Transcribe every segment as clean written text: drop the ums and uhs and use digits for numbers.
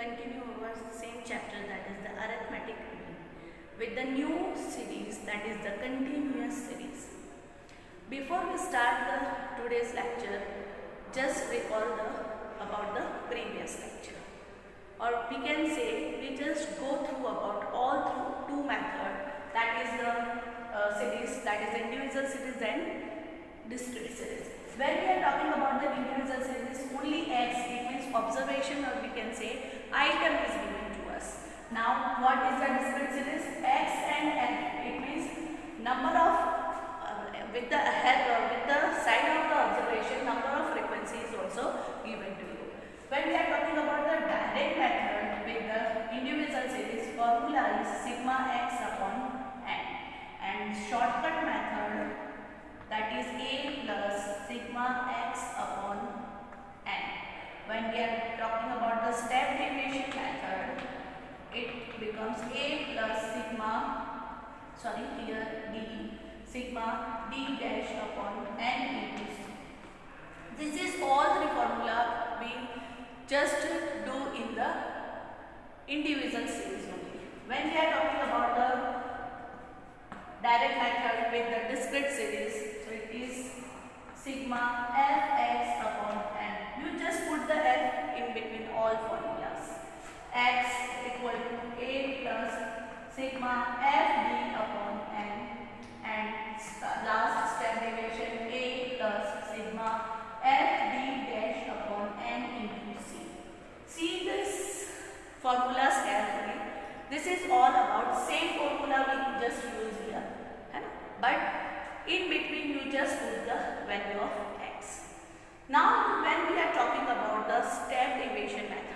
continue our same chapter, that is the arithmetic reading, with the new series, that is the continuous series. Before we start today's lecture, just recall about the previous lecture, or we can say we just go through about all through two methods, that is the series, that is individual series and discrete series. When we are talking about the individual series, only x, it means observation, or we can say item is given to us. Now what is the discrete series? X and n, it means number of with the side of the observation, number of frequency is also given to you. When we are talking about the direct method with the individual series, formula is sigma x upon n, and shortcut method, that is a plus sigma x upon n. When we are talking about the step deviation method, it becomes a plus sigma, sigma d dash upon n into c. This is all three formula we just do in the individual series only. When we are talking about the direct method with the discrete series, so it is sigma fx upon n. You just put the f in between all formulas. X equal to a plus sigma fd upon n, and last step deviation a plus sigma fd dash upon n into c. See this formulas carefully. This is all about same formula we just use here, but in between you just put the value of x. Now when we are talking about the step deviation method,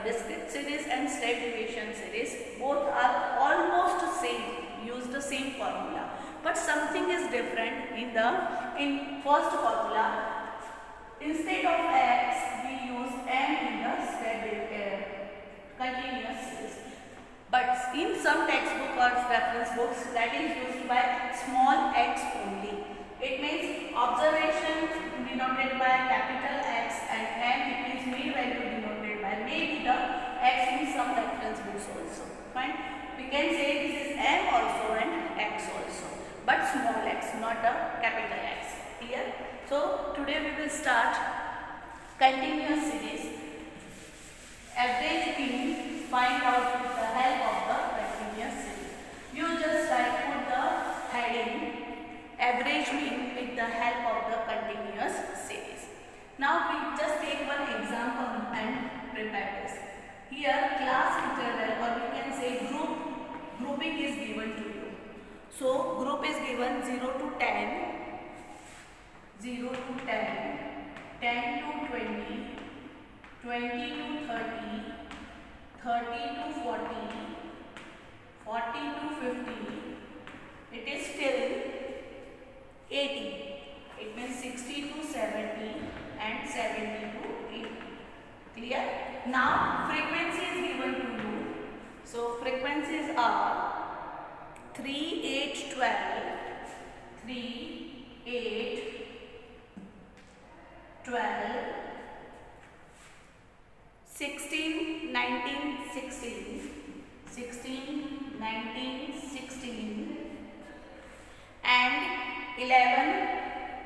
discrete series and step deviation series, both are almost same, use the same formula, but something is different in first formula. Instead of x, we use n in the step continuous series. But in some textbook or reference books, that is used by small x only. It means observation denoted by capital X, and n it means mean value denoted by maybe the x in some reference books also. Fine. We can say this is m also and x also, but small x, not a capital X. Clear? So today we will start continuous series. Average mean find out with the help of the continuous series. You just put the heading average mean with the help of the continuous series. Now we just take one example and prepare this. Here class interval, or we can say grouping is given to you. So group is given 0 to 10, 0 to 10, 10 to 20, 20 to 30, 30 to 40, 40 to 50, it is still 80. It means 60 to 70 and 70 to 80. Clear? Now frequency is given to you. So frequencies are 3, 8, 12, 3, 8, 12, 16, 19, 16, 16, 19, 16, and 11,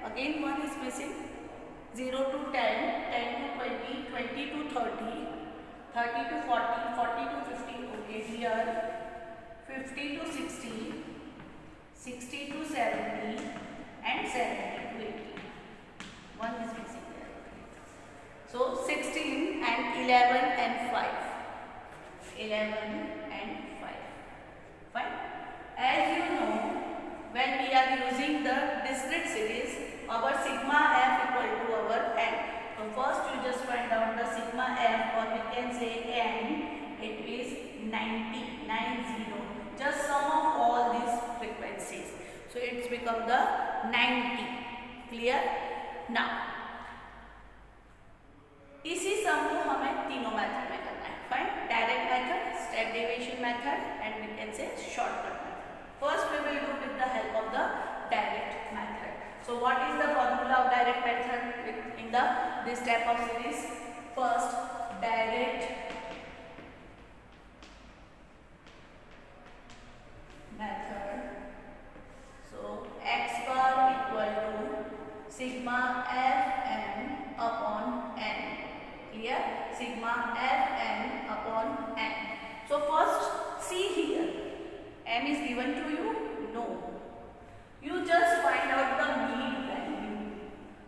again one is missing, 0 to 10, 10 to 20, 20 to 30, 30 to 40, 40 to 50, okay, here 50 to 60, 60 to 70, and 70 to 80. One is missing there. So 16 and 11 and 5. 11 and 5. Fine. As you know, when we are using the discrete series, our sigma f equal to our n. So first you just find out the sigma f, or we can say n, it is 90, 90. Just sum of all these frequencies. So it's become the 90. Clear? Now इसी सम को हमें तीनों method में करना है. Fine. Direct method, step deviation method, and we can say shortcut method. First we will do with the help of the direct method. So what is the formula of direct method in this type of series? First direct method. So x bar equal to sigma Fn upon n. Clear? Sigma Fn upon n. So first see here, m is given to you? No. You just find out the mean value.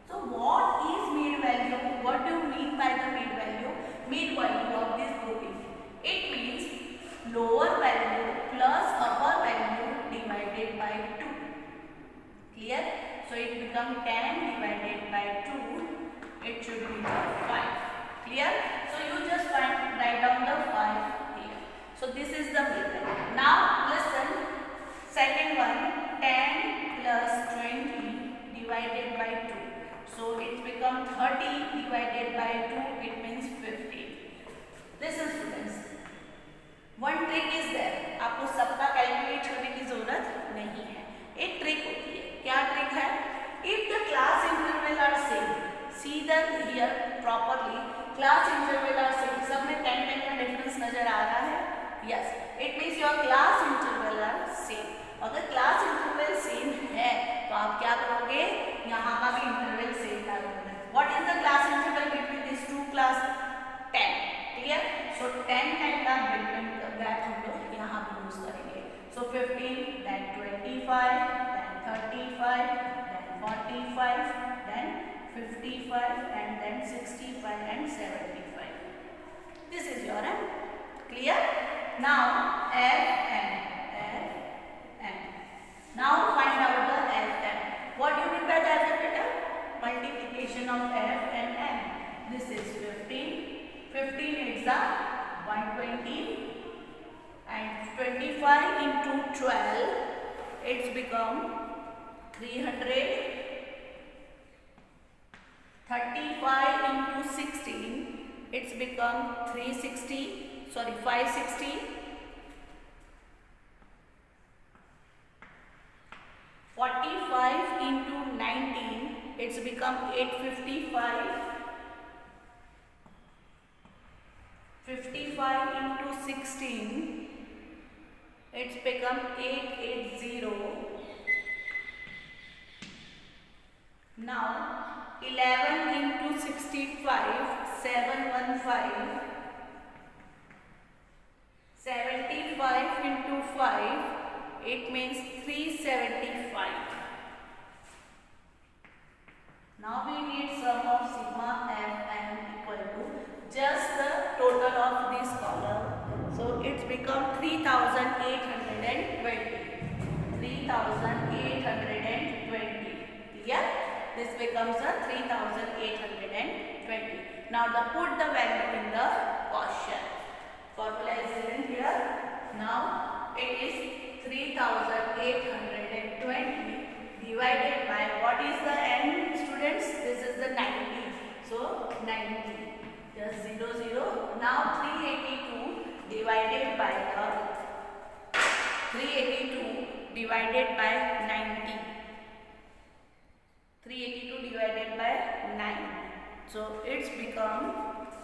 So what is mean value? What do you mean by the mean value? Mean value of this grouping. It means lower value plus upper value divided by 2. Clear? So it becomes 10 divided by 2. It should be 5. Clear? So you just write down the 5 here. So this is the mean value. Now listen. Second one, 10 plus 20 divided by 2. So it becomes 30 divided by 2. It means 50. Listen students. One trick is there, आपको सबका calculate करने की जरूरत नहीं है. एक trick होती है. क्या ट्रिक है? If the class interval are same, see the here properly, class interval are same. सब में 10 का डिफरेंस नजर आ रहा है? Yes. It means your class interval are same. अगर क्लास इंटरवल सेम है तो आप क्या करोगे? यहाँ का भी इंटरवल सेम डालोगे. What is the class interval between this two class? 10. Clear? So 10 का बिटवीन गैप हम लोग यहाँ पे यूज करेंगे. सो 15, then 25, then 35, then 45, then 55, and then 65 and 75. This is your m. Clear? Now Fn. Now find out the Fn. What do you mean by the Fn? Multiplication of f and n. This is 15. 15 is the 120. And 25 into 12, it's become 300. 35 into 16, it's become 360. Sorry, 560. 45 into 19, it's become 855. 55 into 16, it's become 880. Now 11 into 65, 715. 75 into 5, it means 375. Now we need sum of sigma Fn equal to just the total of this column. So it's become 3820. 3820. Clear? This becomes a 3820. Now put the value in the quotient. Formula is written here. Now it is 3820 divided by, what is the n students? This is the 90. So 90. Just 0, 0. Now 382 divided by 90. 382 divided by 9. So it's become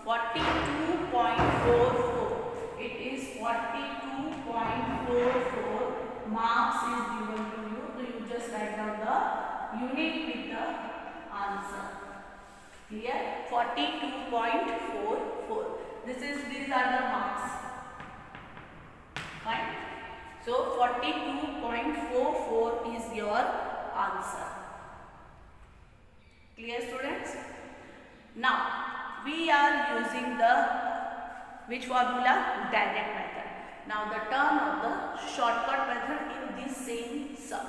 42.44. It is 42.44 marks is given to you. So you just write down the unit with the answer. Clear? 42.44. These are the marks. Fine. So 42.44 is your answer. Clear students? Now we are using the which formula? Direct method. Now the term of the shortcut method in this same sum.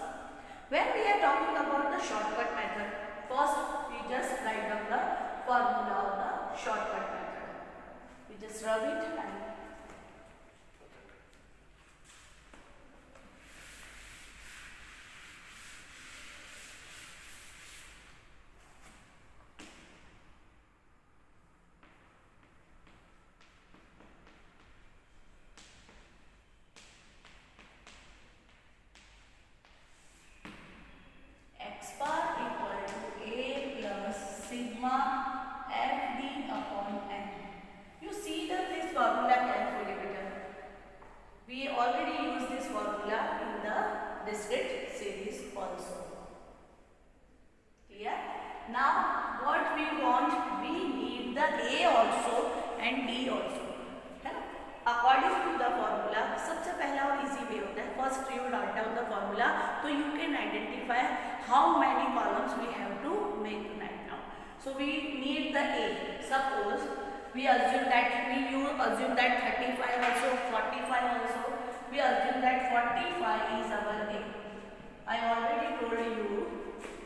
When we are talking about the shortcut method, first we just write down the formula of the shortcut method. We just rub it and You see this formula carefully, beta. We already used this formula in the discrete series also. Clear? Now what we want, we need the A also and D also. According to the formula, सबसे पहला और easy way होता है, first you write down the formula, so you can identify how many columns we have to make right now. So we need the A. Suppose we assume that you assume that 35 also, 45 also. We assume that 45 is our A. I already told you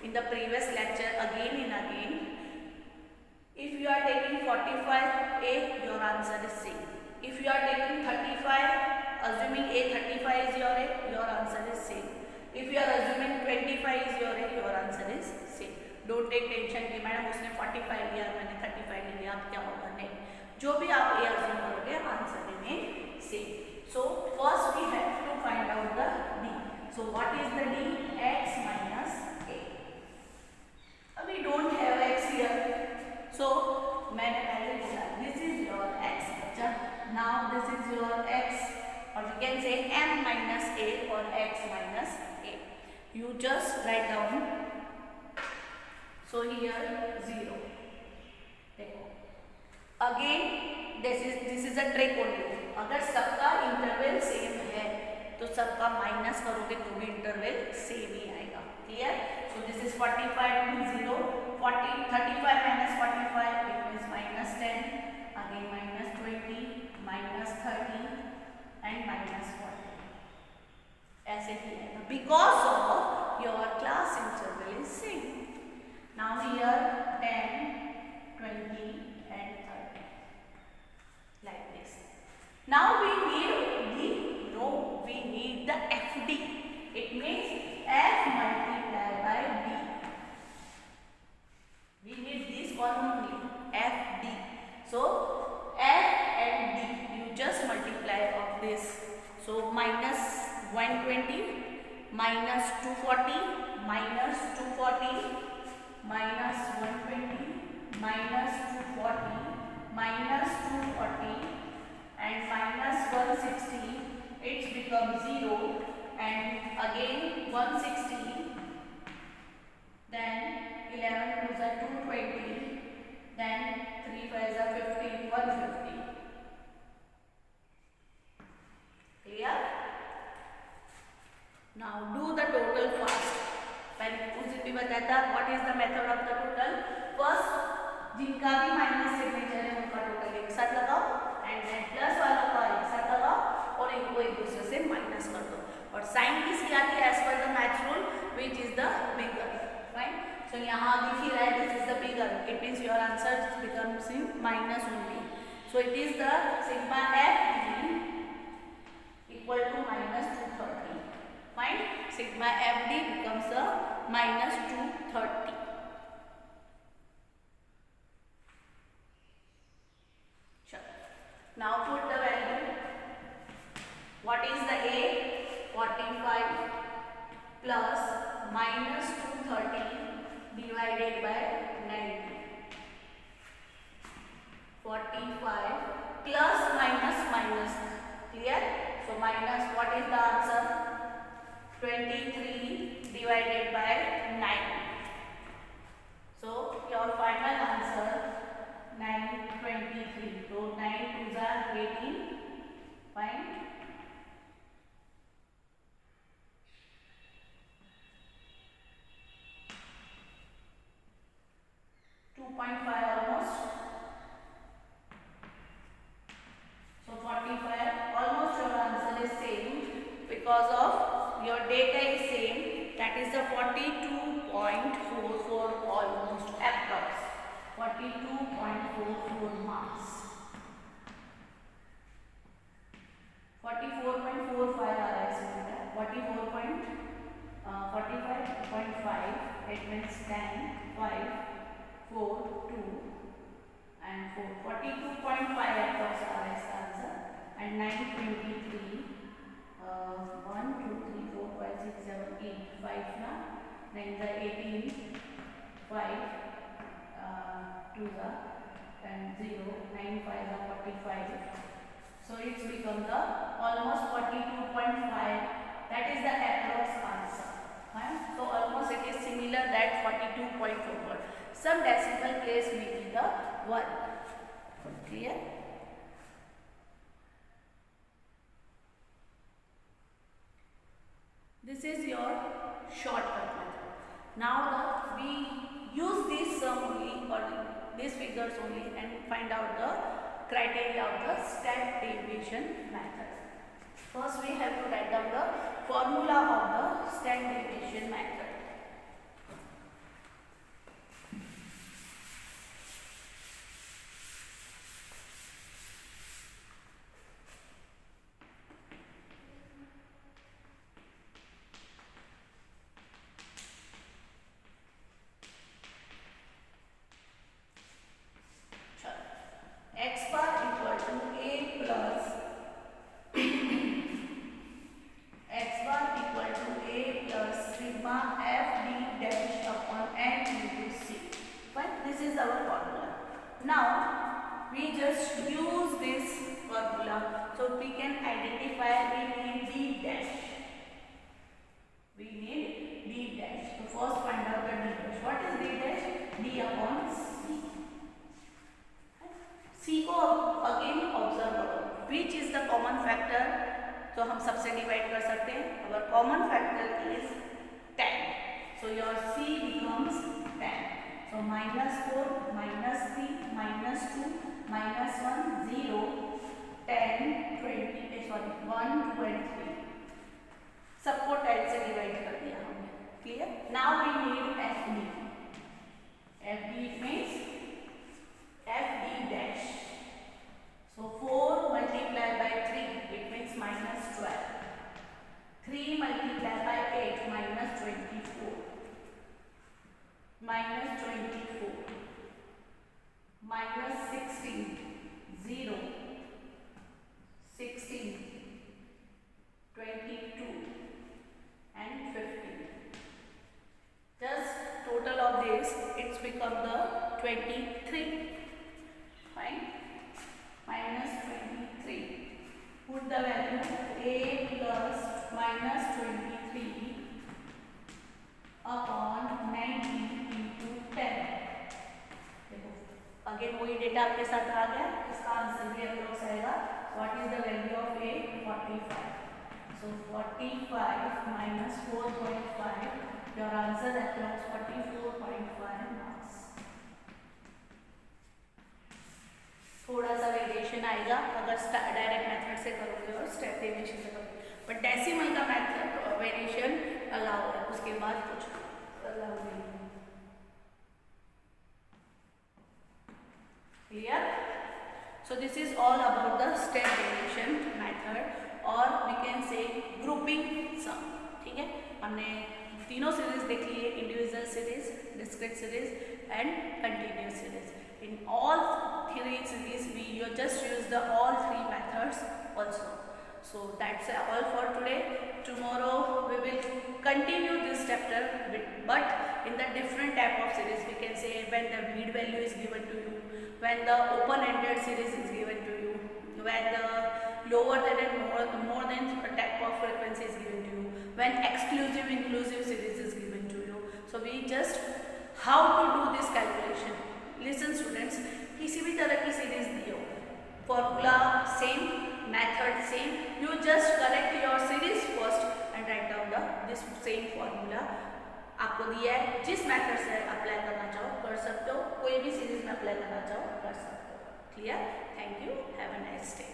in the previous lecture again and again. If you are taking 45 A, your answer is same. If you are taking 35, assuming A 35 is your answer is same. If you are assuming 25 is your answer is same. Don't take tension कि madam उसने 45 लिया मैंने 35 ले लिया अब क्या होगा, नहीं, जो भी आप A assume करोगे आंसर में same. So first we have to find out the D. So what is the D? X minus A. We don't have X here, so मैंने पहले बोला this is your X. Now this is your X, or we can say M minus A or X minus A. You just write down. So here 0. Again this is a trick only. अगर सबका interval same है तो सबका minus करोगे तो भी interval same ही आएगा. Clear? So this is 45 means 0. 35 minus 45 it means minus 10. Again minus 20, minus 30 and minus 40. ऐसे ही आएगा because of your class interval is same. Now here 10, 20 and 30 like this. Now we need the FD. It means F multiplied by D. We need this column only, FD. So F and D, you just multiply of this. So minus 120, minus 240, minus 240, minus 120, minus 240, minus 240 and minus 160. It becomes 0 and again 160. Then 11 2s are 220. Then 3 5s are 15, 150. Clear? Now do the total fast. मैंने उस दिन भी बताया था what is the method of the total. First जिनका भी minus signature है उनका टोटल एक साथ लगाओ एंड देन प्लस वालों का एक साथ लगाओ और इनको एक दूसरे से माइनस कर दो. और साइन किसकी आती है एज पर the math rule which is the bigger. Fine. So यहाँ दिख ही रहा है this is the bigger. It means your answer becomes in minus only. So it is the sigma FD equal to minus 230. Fine. Sigma FD becomes the minus 230. Sure. Now put the value. What is the A? 45 plus minus 230 divided by 90. 45 plus minus minus. Clear? So minus, what is the answer? 23 divided by 9. So your final answer 923. So 9 2s are 18. Fine. 2.5 almost. So 45, almost your answer is same because of your data is same, that is the 42.44 almost approx. 42.44 marks. 44.45 आ रहा है इसमें. 45.5 it means 10, 5, 4, 2 and 4. 42.5 approx आ रहा है इसका answer. And 923 1 2 3 4 5 6 7 8 5 ना 9 the 18 5 2 the and 0, 9 5 are 45. So it's become the almost 42.5. That is the approx answer. Fine. So almost it is similar that 42.4. Some decimal place may be the 1. Clear? This is your shortcut method. Now we use this sum only or these figures only and find out the criteria of the step deviation method. First we have to write down the formula of the step deviation method. X bar equal to A plus X bar equal to A plus sigma F D dash upon N into C. Fine. This is our formula. Now we just use this formula so we can identify we need D dash. We need D dash. So first find out the D dash. What is D dash? D upon C. C को again observe करो विच is the common factor. तो हम सबसे divide कर सकते हैं. अवर common factor is 10. So your C becomes 10. So -4 -3 -2 -1 0 10 20 sorry 1 2 and 3 सबको 10 से डिवाइड कर दिया हमने. Clear? Now we need FD. FD means FD dash. So 4 multiplied by 3 it means -12. 3 multiplied by 8 -24. -24. -16 0 16 22 and 15. Just total of this it's become the 23. Fine. -23. Put the value A plus -23 upon 90 into 10. देखो again वही data आपके साथ आ गया. इसका answer भी approx आएगा. What is the value of A? 45. So 45 minus 4.5. Your answer approx 44.5 marks. थोड़ा सा वेरिएशन आएगा अगर डायरेक्ट मेथड से करोगे और स्टेप डेविएशन से करोगे. बट डेसिमल का मेथड वेरिएशन अलाउ है. उसके बाद कुछ अलाउ नहीं. Clear? So this is all about the step deviation method और वी कैन से ग्रुपिंग सम. ठीक है, हमने तीनों सीरीज देख ली है. Individual series, discrete series and continuous series. In all three series we just use the all three methods also. So that's all for today. Tomorrow we will continue this chapter but in the different type of series. We can say when the mid value is given to you, when the open-ended series is given to you, when the lower than and more than type of frequency is given to you, when exclusive inclusive series is given to you. So we just how to do this calculation. Listen students, किसी भी तरह की series दी हो, formula same, method same. You just correct your series first and write down the this same formula. आपको दिया है, जिस method से अप्लाई करना चाहो कर सकते हो. कोई भी सीरीज में अप्लाई करना चाहो कर सकते हो. Clear? Thank you. Have a nice day.